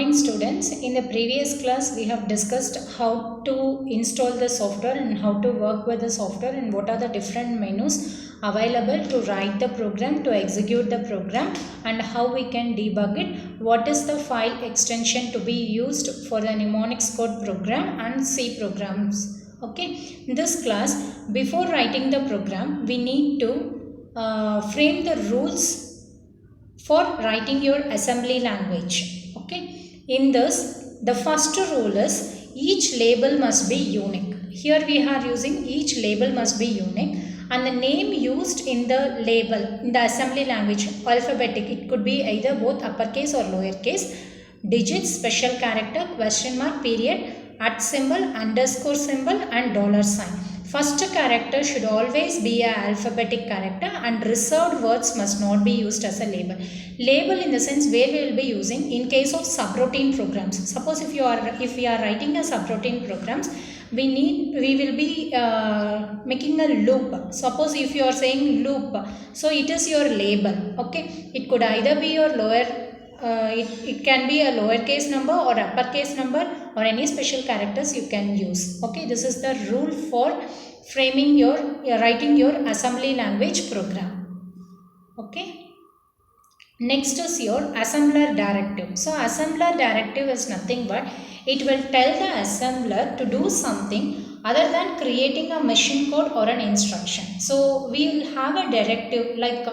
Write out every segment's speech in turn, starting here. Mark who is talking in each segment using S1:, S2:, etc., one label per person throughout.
S1: morning students. In the previous class we have discussed how to install the software and how to work with the software and what are the different menus available to write the program, to execute the program, and how we can debug it. What is the file extension to be used for the mnemonics code program and C programs. Okay, in this class, before writing the program, we need to frame the rules for writing your assembly language. Okay, in this, the first rule is each label must be unique. Here we are using each label must be unique, and the name used in the label in the assembly language alphabetic. It could be either both uppercase or lowercase, digits, special character, question mark, period, at symbol, underscore symbol, and dollar sign. First character should always be an alphabetic character, and reserved words must not be used as a label. Label in the sense where we will be using in case of subroutine programs. Suppose if we are writing a subroutine programs, we will be making a loop. Suppose if you are saying loop, so it is your label. Okay, it could either be your it can be a lowercase number or uppercase number or any special characters you can use. Okay, this is the rule for framing writing your assembly language program. Okay, next is your assembler directive. So assembler directive is nothing but it will tell the assembler to do something other than creating a machine code or an instruction. So we will have a directive like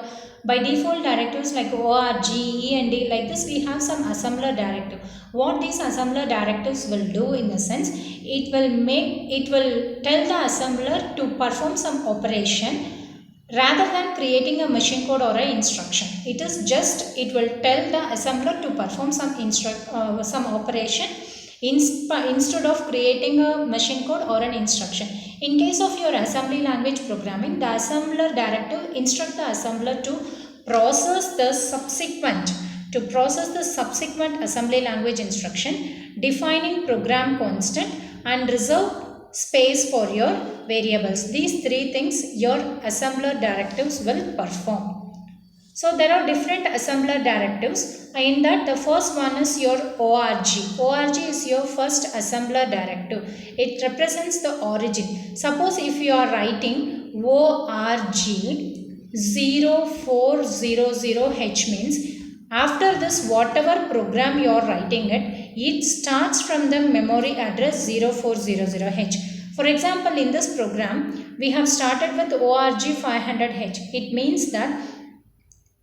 S1: by default directives like ORG, END, like this we have some assembler directive. What these assembler directives will do in the sense, it will tell the assembler to perform some operation rather than creating a machine code or an instruction. It will tell the assembler to perform some operation instead of creating a machine code or an instruction. In case of your assembly language programming, the assembler directive instructs the assembler to process the subsequent assembly language instruction, defining program constant and reserve space for your variables. These three things your assembler directives will perform. So there are different assembler directives. In that, the first one is your ORG. ORG is your first assembler directive. It represents the origin. Suppose if you are writing ORG 0400H means after this whatever program you are writing it starts from the memory address 0400H. For example, in this program, we have started with ORG 500H. It means that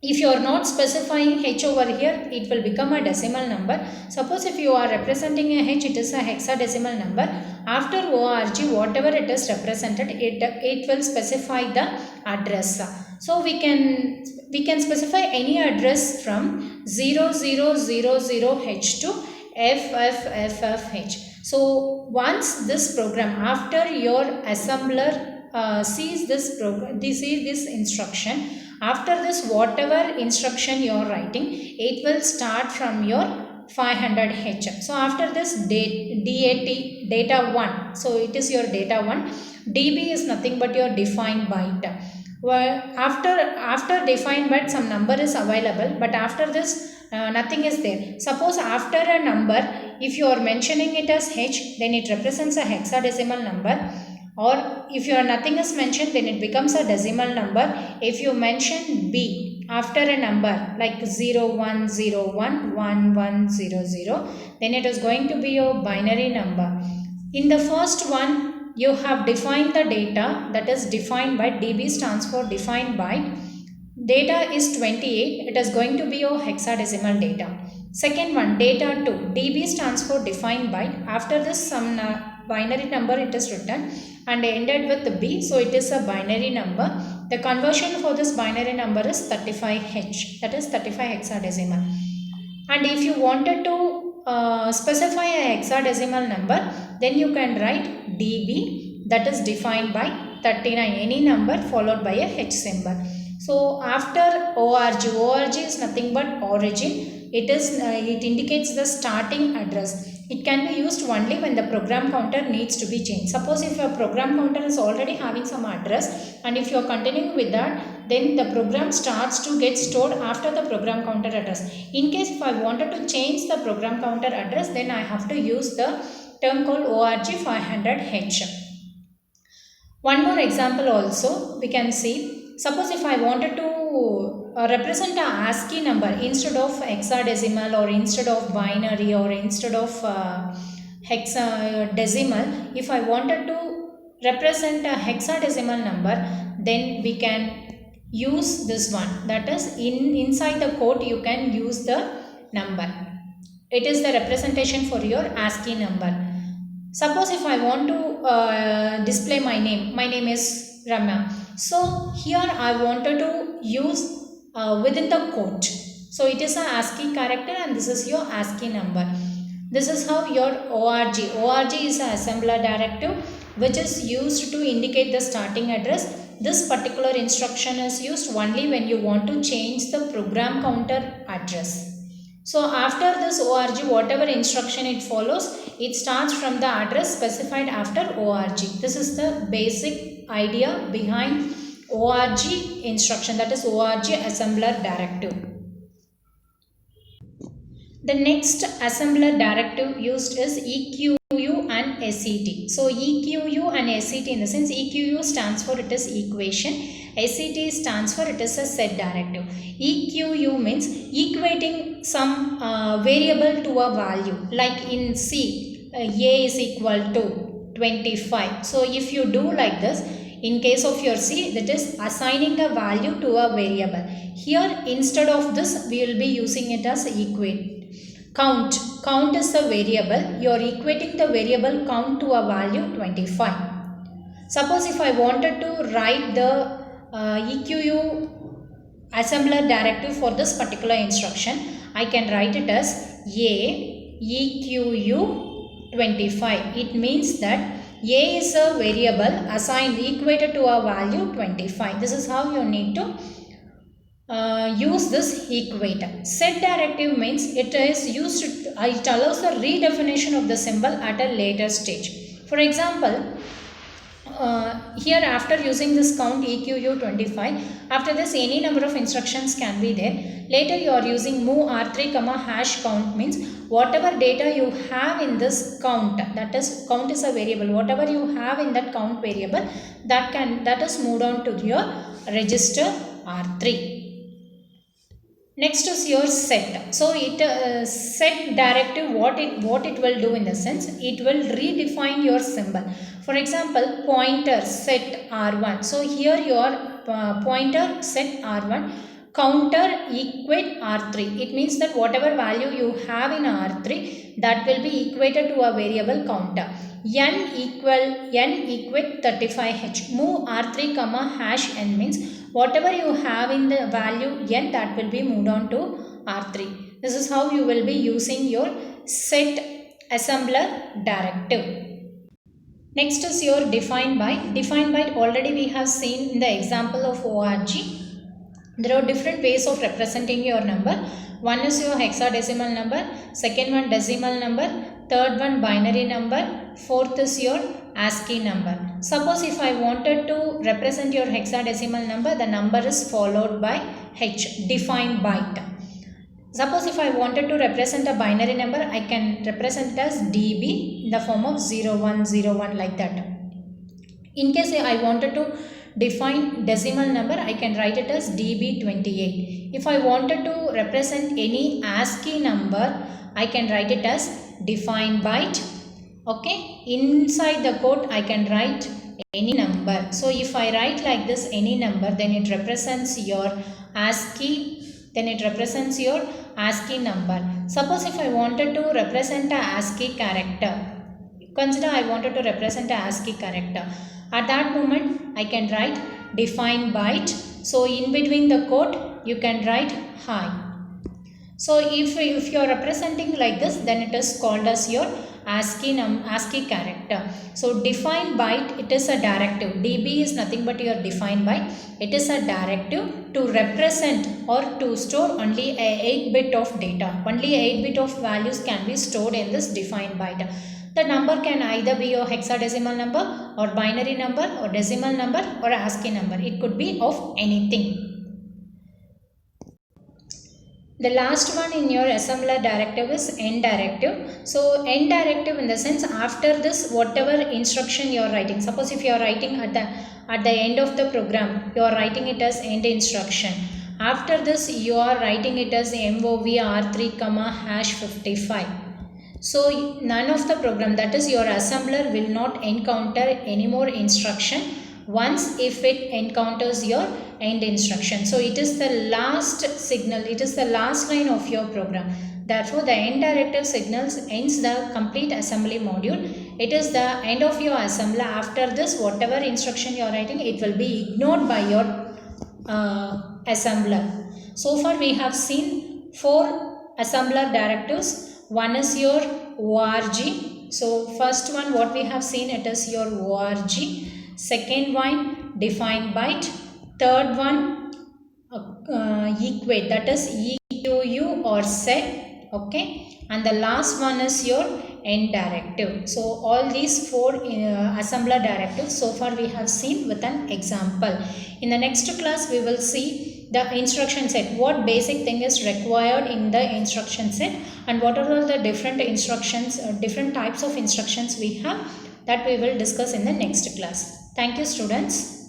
S1: if you are not specifying H over here, it will become a decimal number. Suppose if you are representing a H, it is a hexadecimal number. After ORG, whatever it is represented, it will specify the address. So we can specify any address from 0000H to FFFFH. So once this program, after your assembler sees this instruction, after this whatever instruction you are writing, it will start from your 500H. So after this data 1, so it is your data 1. DB is nothing but your defined byte. Well, after defined byte some number is available, but after this nothing is there. Suppose after a number, if you are mentioning it as H, then it represents a hexadecimal number. Or if nothing is mentioned, then it becomes a decimal number. If you mention B after a number like 01011100, then it is going to be your binary number. In the first one, you have defined the data, that is defined by DB stands for defined by. Data is 28, it is going to be your hexadecimal data. Second one, data 2, DB stands for defined byte. After this some binary number it is written and ended with B, so it is a binary number. The conversion for this binary number is 35H, that is 35 hexadecimal. And if you wanted to specify a hexadecimal number, then you can write DB, that is defined by 39, any number followed by a H symbol. So after ORG is nothing but origin. It indicates the starting address. It can be used only when the program counter needs to be changed. Suppose if your program counter is already having some address and if you are continuing with that, then the program starts to get stored after the program counter address. In case if I wanted to change the program counter address, then I have to use the term called ORG500H. One more example also we can see. Suppose if I wanted to represent a ASCII number instead of hexadecimal or instead of binary or instead of hexadecimal, if I wanted to represent a hexadecimal number, then we can use this one. That is, inside the quote you can use the number. It is the representation for your ASCII number. Suppose if I want to display my name is Ramya. So here I wanted to use within the quote. So it is a ASCII character and this is your ASCII number. This is how your ORG is an assembler directive which is used to indicate the starting address. This particular instruction is used only when you want to change the program counter address. So after this ORG, whatever instruction it follows, it starts from the address specified after ORG. This is the basic idea behind ORG instruction, that is ORG assembler directive. The next assembler directive used is EQU and SET. So EQU and SET, in the sense EQU stands for it is equation, SET stands for it is a set directive. EQU means equating some variable to a value, like in C, A is equal to 25. So if you do like this, in case of your C, that is assigning a value to a variable. Here instead of this, we will be using it as equate. Count is a variable. You are equating the variable count to a value 25. Suppose if I wanted to write the EQU assembler directive for this particular instruction, I can write it as A EQU 25. It means that A is a variable assigned equated to a value 25. This is how you need to use this equator. Set directive means it is used to, it allows the redefinition of the symbol at a later stage. For example, here after using this count EQU 25, after this any number of instructions can be there. Later you are using move R3 hash count means whatever data you have in this count, that is count is a variable, whatever you have in that count variable, that is moved on to your register R3. Next is your set. So it set directive, what it will do in the sense, it will redefine your symbol. For example, pointer set R1. So here your pointer set R1, counter equate R3. It means that whatever value you have in R3, that will be equated to a variable counter. N equate 35H. Move R3 hash n means whatever you have in the value n, that will be moved on to R3. This is how you will be using your set assembler directive. Next is your define byte. Define byte already we have seen in the example of ORG. There are different ways of representing your number. One is your hexadecimal number, second one decimal number, third one binary number, fourth is your ASCII number. Suppose if I wanted to represent your hexadecimal number, the number is followed by H, define byte. Suppose if I wanted to represent a binary number, I can represent as DB in the form of 0101 like that. In case I wanted to define decimal number, I can write it as DB28. If I wanted to represent any ASCII number, I can write it as define byte. Okay, inside the code I can write any number. So if I write like this any number, then it represents your ASCII, then it represents your ASCII number. Suppose if I wanted to represent a ASCII character, consider I wanted to represent a ASCII character. At that moment I can write define byte. So in between the quote you can write hi. So if you are representing like this, then it is called as your ASCII character. So define byte, it is a directive. DB is nothing but your define byte. It is a directive to represent or to store only a 8 bit of data. Only 8 bit of values can be stored in this define byte. The number can either be your hexadecimal number or binary number or decimal number or ASCII number. It could be of anything. The last one in your assembler directive is end directive. So end directive in the sense, after this whatever instruction you are writing, suppose if you are writing at the end of the program, you are writing it as end instruction. After this you are writing it as MOV R3, #55. So none of the program, that is your assembler, will not encounter any more instruction once if it encounters your end instruction. So it is the last signal, it is the last line of your program. Therefore the end directive signals ends the complete assembly module. It is the end of your assembler. After this whatever instruction you are writing, it will be ignored by your assembler. So far we have seen 4 assembler directives. One is your ORG. So first one what we have seen, it is your ORG. Second one define byte. Third one equate, that is EQU or set. Okay, and the last one is your end directive. So all these 4 assembler directives so far we have seen with an example. In the next class we will see the instruction set, what basic thing is required in the instruction set, and what are all the different instructions, different types of instructions we have, that we will discuss in the next class. Thank you students.